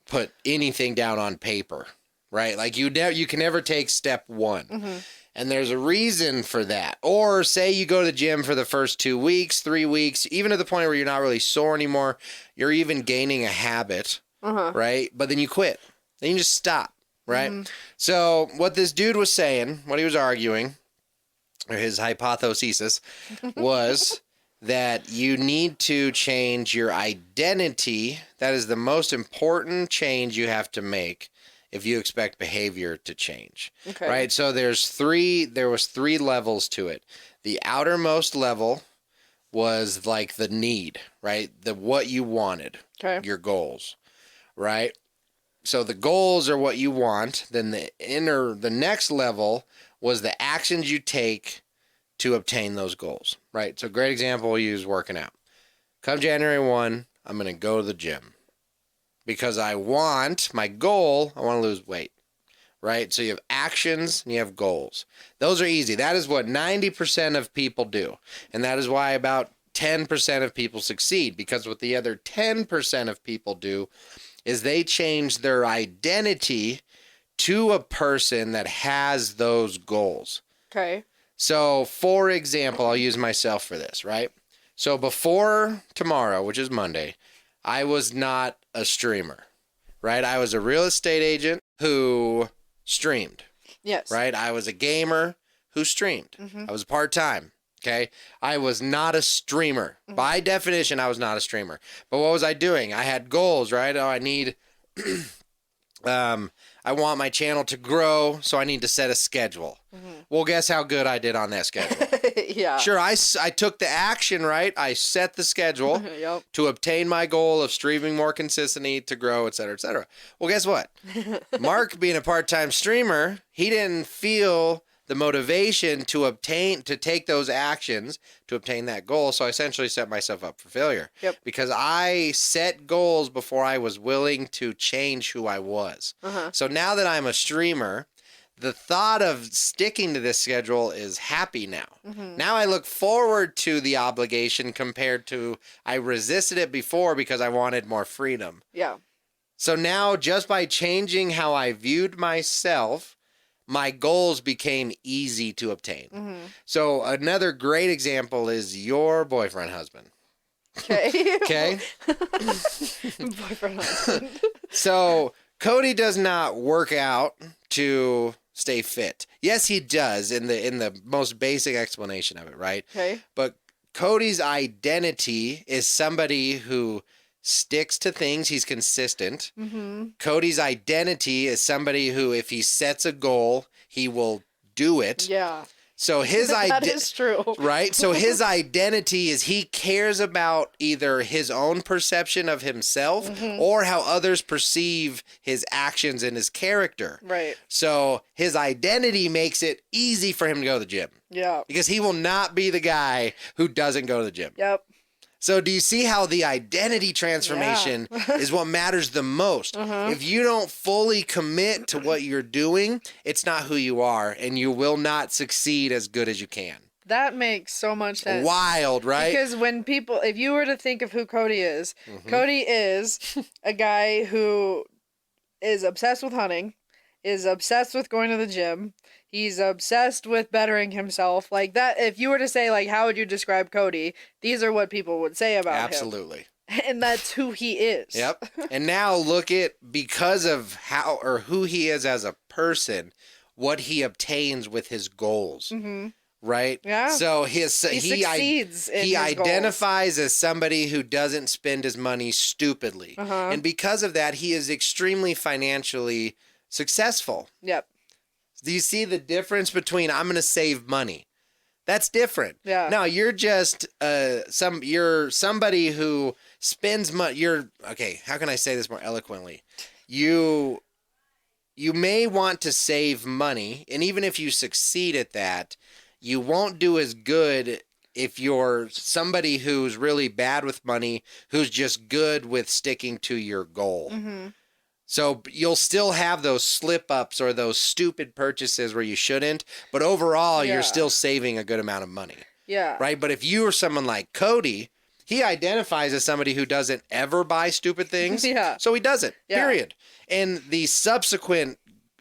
put anything down on paper, right? Like, you can never take step one. And there's a reason for that. Or say you go to the gym for the first 2 weeks, 3 weeks, even to the point where you're not really sore anymore. You're even gaining a habit. Right? But then you quit. Then you just stop, right? So what this dude was saying, what he was arguing, or his hypothesis, was that you need to change your identity. That is the most important change you have to make if you expect behavior to change. Okay. Right? So there was 3 levels to it. The outermost level was like the need, right? What you wanted. Okay. Your goals. Right? So the goals are what you want. Then the next level was the actions you take to obtain those goals. Right? So great example, we'll use working out. Come January 1, I'm going to go to the gym. Because I want to lose weight. Right? So you have actions and you have goals. Those are easy. That is what 90% of people do. And that is why about 10% of people succeed. Because what the other 10% of people do is they change their identity to a person that has those goals. Okay. So, for example, I'll use myself for this, right? So before tomorrow, which is Monday, I was not a streamer, right? I was a real estate agent who streamed. Yes. Right? I was a gamer who streamed. I was part-time. Okay, I was not a streamer. By definition, I was not a streamer. But what was I doing? I had goals, right? Oh, I need, I want my channel to grow, so I need to set a schedule. Well, guess how good I did on that schedule? Yeah. Sure, I took the action, right? I set the schedule to obtain my goal of streaming more consistently, to grow, et cetera, et cetera. Well, guess what? Mark, being a part-time streamer, he didn't feel the motivation to take those actions to obtain that goal. So I essentially set myself up for failure. Yep. Because I set goals before I was willing to change who I was. So now that I'm a streamer, the thought of sticking to this schedule is happy now. Now I look forward to the obligation compared to I resisted it before because I wanted more freedom. Yeah. So now just by changing how I viewed myself, my goals became easy to obtain. So another great example is your boyfriend, husband. Okay. Okay. Boyfriend, husband. So Cody does not work out to stay fit. Yes, he does in the most basic explanation of it, right? Okay. But Cody's identity is somebody who sticks to things. He's consistent. Cody's identity is somebody who, if he sets a goal, he will do it. Yeah. So his that is true. Right? So his identity is he cares about either his own perception of himself or how others perceive his actions and his character. Right. So his identity makes it easy for him to go to the gym. Yeah. Because he will not be the guy who doesn't go to the gym. Yep. So do you see how the identity transformation is what matters the most? If you don't fully commit to what you're doing, it's not who you are, and you will not succeed as good as you can. That makes so much sense. Wild, right? Because when people, if you were to think of who Cody is, Cody is a guy who is obsessed with hunting, is obsessed with going to the gym. He's obsessed with bettering himself. Like that, if you were to say, like, how would you describe Cody? These are what people would say about him. Absolutely. And that's who he is. Yep. And now look at, because of how or who he is as a person, what he obtains with his goals. Mm-hmm. Right? Yeah. So he succeeds in he his identifies as somebody who doesn't spend his money stupidly. Uh-huh. And because of that, he is extremely financially successful. Yep. Do you see the difference between I'm going to save money? That's different. Yeah. No, you're just you're somebody who spends money. Okay, how can I say this more eloquently? You may want to save money, and even if you succeed at that, you won't do as good if you're somebody who's really bad with money, who's just good with sticking to your goal. Mm-hmm. So you'll still have those slip-ups or those stupid purchases where you shouldn't, but overall, Yeah. you're still saving a good amount of money. Yeah. Right? But if you are someone like Cody, he identifies as somebody who doesn't ever buy stupid things. Yeah. So he doesn't, Yeah. period. And the subsequent,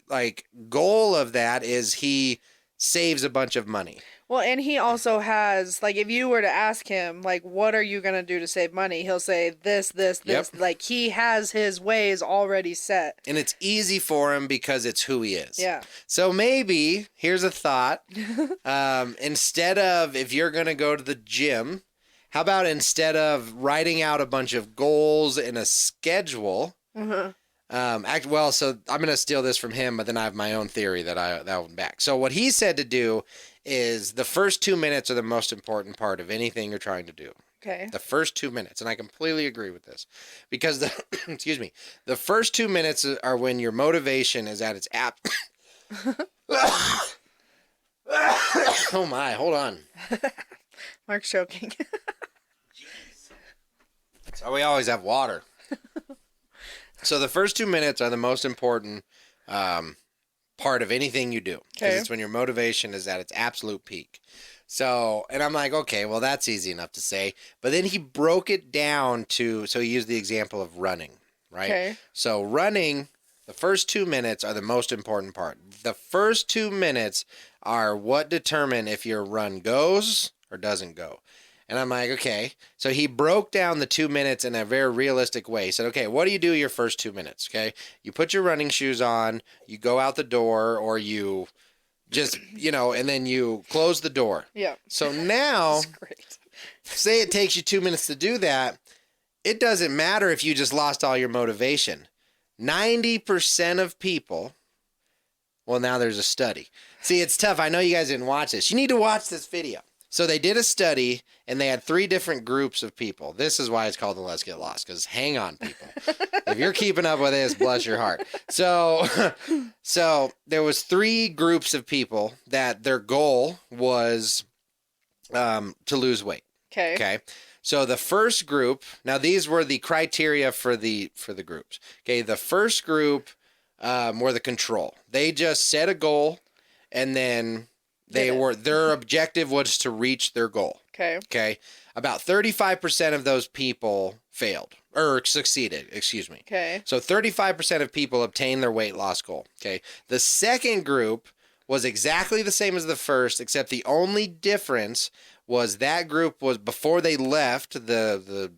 like, goal of that is he saves a bunch of money. Well, and he also has, like, if you were to ask him, like, what are you going to do to save money? He'll say this. Yep. Like, he has his ways already set. And it's easy for him because it's who he is. Yeah. So maybe, here's a thought. Instead of, if you're going to go to the gym, how about instead of writing out a bunch of goals in a schedule, Uh-huh. so I'm going to steal this from him, but then I have my own theory that I went back. So what he said to do is the first 2 minutes are the most important part of anything you're trying to do. Okay. The first 2 minutes. And I completely agree with this because excuse me, the first 2 minutes are when your motivation is at its oh my, hold on. Mark's choking. So we always have water. So the first 2 minutes are the most important part of anything you do. Because Okay. it's when your motivation is at its absolute peak. So, and I'm like, okay, well, that's easy enough to say. But then he broke it down to, so he used the example of running, right? Okay. So running, the first 2 minutes are the most important part. The first 2 minutes are what determine if your run goes or doesn't go. And I'm like, okay. So he broke down the 2 minutes in a very realistic way. He said, okay, what do you do your first 2 minutes? Okay. You put your running shoes on, you go out the door, or you just, and then you close the door. Yeah. So now, That's great. say it takes you 2 minutes to do that. It doesn't matter if you just lost all your motivation. 90% of people, well, now there's a study. See, it's tough. I know you guys didn't watch this. You need to watch this video. So they did a study, and they had 3 different groups of people. This is why it's called the Let's Get Lost, because hang on, people. If you're keeping up with this, bless your heart. So there was 3 groups of people that their goal was to lose weight. Okay. Okay. So the first group, now these were the criteria for the groups. Okay, the first group were the control. They just set a goal, and then their objective was to reach their goal. Okay. Okay. About 35% of those people failed or succeeded, excuse me. Okay. So 35% of people obtained their weight loss goal. Okay. The second group was exactly the same as the first, except the only difference was that group was, before they left the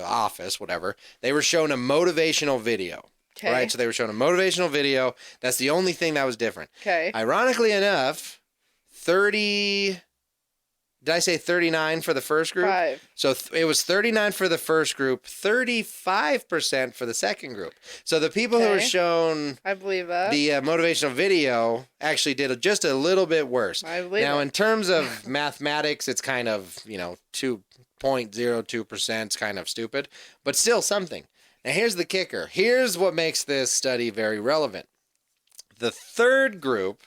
office, whatever, they were shown a motivational video. Okay. Right. So they were shown a motivational video. That's the only thing that was different. Okay. Ironically enough, 30, did I say 39 for the first group? 5. So it was 39 for the first group, 35% for the second group. So the people who were Okay. shown I believe that. the motivational video actually did just a little bit worse. I believe Now, it. in terms of mathematics, it's kind of, 2.02%. It's kind of stupid, but still something. Now, here's the kicker. Here's what makes this study very relevant. The third group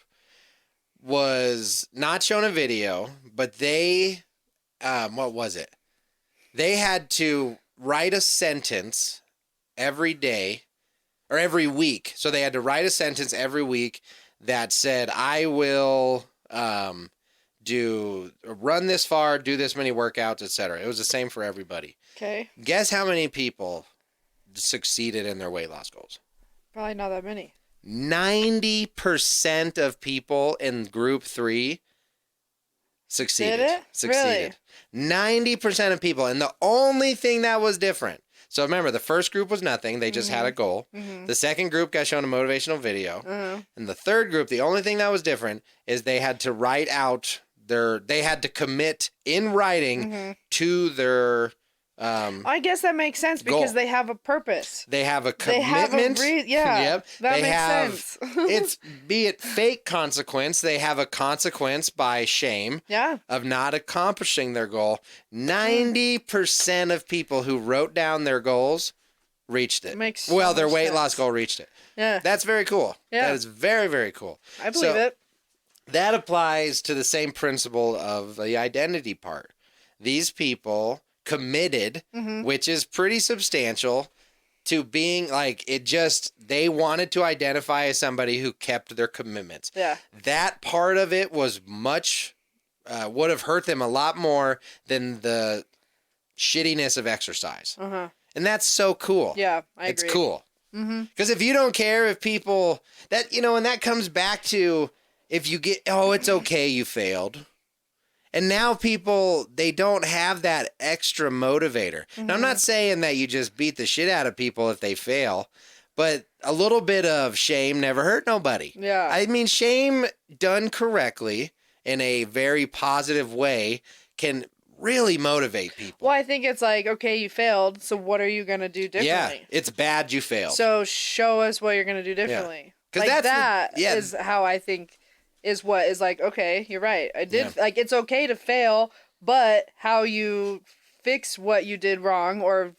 was not shown a video, but they, what was it? They had to write a sentence every day or every week. So they had to write a sentence every week that said, I will run this far, do this many workouts, etc. It was the same for everybody. Okay. Guess how many people succeeded in their weight loss goals? Probably not that many. 90% of people in group 3 succeeded. Did it? Succeeded. Really? 90% of people. And the only thing that was different. So remember, the first group was nothing. They just had a goal. The second group got shown a motivational video. And the third group, the only thing that was different is they had to write out they had to commit in writing to their I guess that makes sense because goal. they have a purpose. They have a commitment. Yep. That makes sense. It's be it fake consequence. They have a consequence by shame of not accomplishing their goal. 90% of people who wrote down their goals reached it. Makes their weight loss goal reached it. Yeah. That's very cool. Yeah. That is very, very cool. I believe it. That applies to the same principle of the identity part. These people committed, which is pretty substantial, to being like they wanted to identify as somebody who kept their commitments. Yeah. That part of it was much would have hurt them a lot more than the shittiness of exercise. And that's so cool. Yeah, I agree. It's cool. Because if you don't care if people and that comes back to if you get, it's okay, you failed. And now people, they don't have that extra motivator. Now, I'm not saying that you just beat the shit out of people if they fail, but a little bit of shame never hurt nobody. Yeah. I mean, shame done correctly in a very positive way can really motivate people. Well, I think it's like, okay, you failed, so what are you going to do differently? Yeah, it's bad you failed. So show us what you're going to do differently. Because that is how I think is what is like, okay, you're right. I did, like, it's okay to fail, but how you fix what you did wrong or,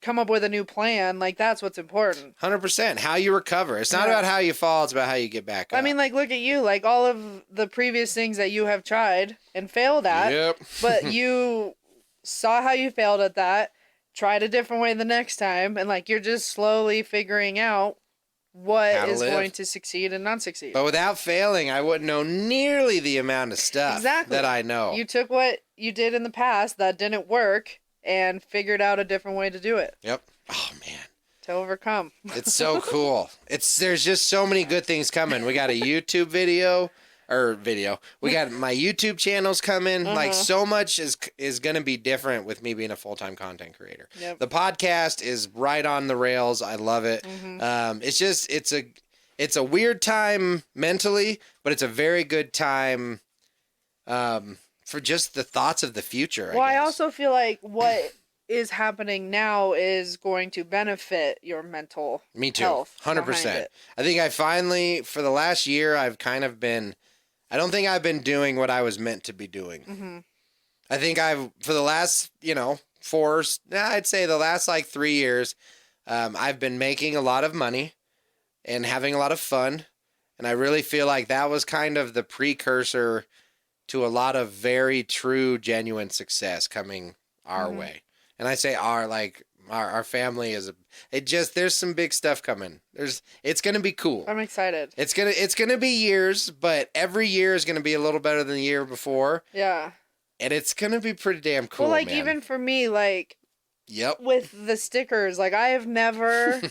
come up with a new plan, like, that's what's important. 100%. How you recover. It's not about how you fall, it's about how you get back up. I mean, like, look at you. Like, all of the previous things that you have tried and failed at, but you saw how you failed at that, tried a different way the next time, and, like, you're just slowly figuring out what is going to succeed and not succeed. But without failing, I wouldn't know nearly the amount of stuff that I know. You took what you did in the past that didn't work and figured out a different way to do it. Yep. Oh, man. To overcome. It's so cool. There's just so many good things coming. We got a YouTube video. We got my YouTube channels coming. Like, so much is going to be different with me being a full-time content creator. Yep. The podcast is right on the rails. I love it. It's a weird time mentally, but it's a very good time for just the thoughts of the future. Well, I also feel like what is happening now is going to benefit your mental Me too. health. 100%. I think I finally, for the last year, I've kind of been... I don't think I've been doing what I was meant to be doing. I think for the last, I'd say the last like 3 years, I've been making a lot of money and having a lot of fun. And I really feel like that was kind of the precursor to a lot of very true, genuine success coming our way. And I say our family there's some big stuff coming. It's going to be cool. I'm excited. It's going to be years, but every year is going to be a little better than the year before. Yeah. And it's going to be pretty damn cool, well, like, man. even for me, like, with the stickers, like, I have never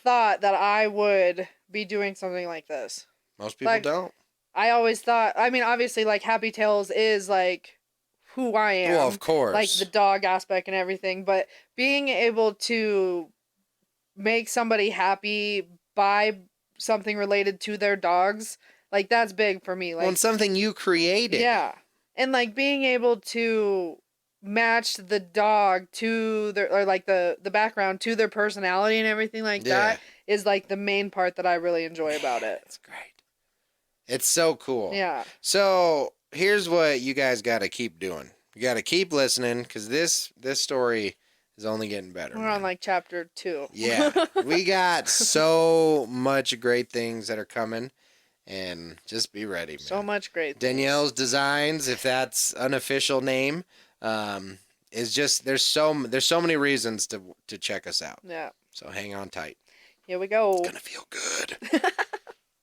thought that I would be doing something like this. Most people don't. I always thought, I mean, obviously, like, Happy Tails is, like, who I am. Well, of course. Like, the dog aspect and everything, but being able to make somebody happy by something related to their dogs, like, that's big for me. Like, and something you created. Yeah. And, like, being able to match the dog to their, or, like, the background to their personality and everything like that is, like, the main part that I really enjoy about it. It's great. It's so cool. Yeah. So here's what you guys got to keep doing. You got to keep listening because this story is only getting better. We're on like chapter 2. Yeah. We got so much great things that are coming, and just be ready, man. So much great things. Danielle's Designs, if that's unofficial name, is just there's so many reasons to check us out. Yeah. So hang on tight. Here we go. It's gonna feel good.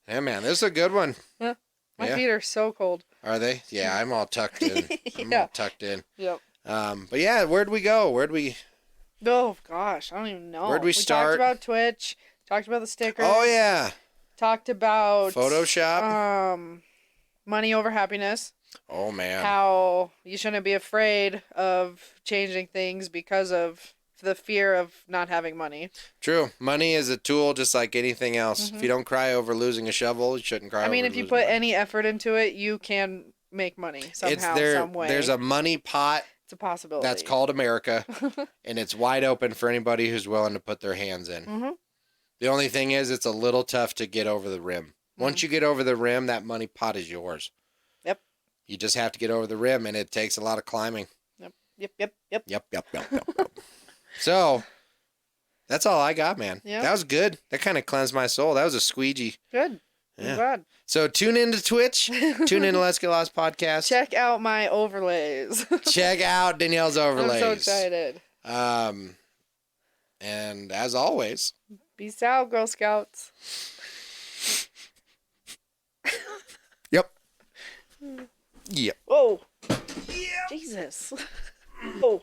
Yeah, man, this is a good one. Yeah. My feet are so cold. Are they? Yeah, I'm all tucked in. I'm all tucked in. Yep. But yeah, where'd we go? Where'd we Oh gosh, I don't even know. Where'd we Talked start? about Twitch. Talked about the stickers. Oh yeah, Talked about Photoshop. Money over happiness. Oh man. How you shouldn't be afraid of changing things because of the fear of not having money. True. Money is a tool just like anything else. If you don't cry over losing a shovel, you shouldn't cry I mean, over if you losing put money. any effort into it, you can make money somehow, some way. There's a money pot It's a possibility. that's called America, and it's wide open for anybody who's willing to put their hands in. Mm-hmm. The only thing is, it's a little tough to get over the rim. Once you get over the rim, that money pot is yours. Yep. You just have to get over the rim, and it takes a lot of climbing. Yep. Yep. So, that's all I got, man. Yep. That was good. That kind of cleansed my soul. That was a squeegee. Good. Yeah. I'm glad. So tune into Twitch. Tune into Let's Get Lost podcast. Check out my overlays. Check out Danielle's overlays. I'm so excited. And as always, Peace out, Girl Scouts. Yep. Yep. Oh. Jesus. Oh.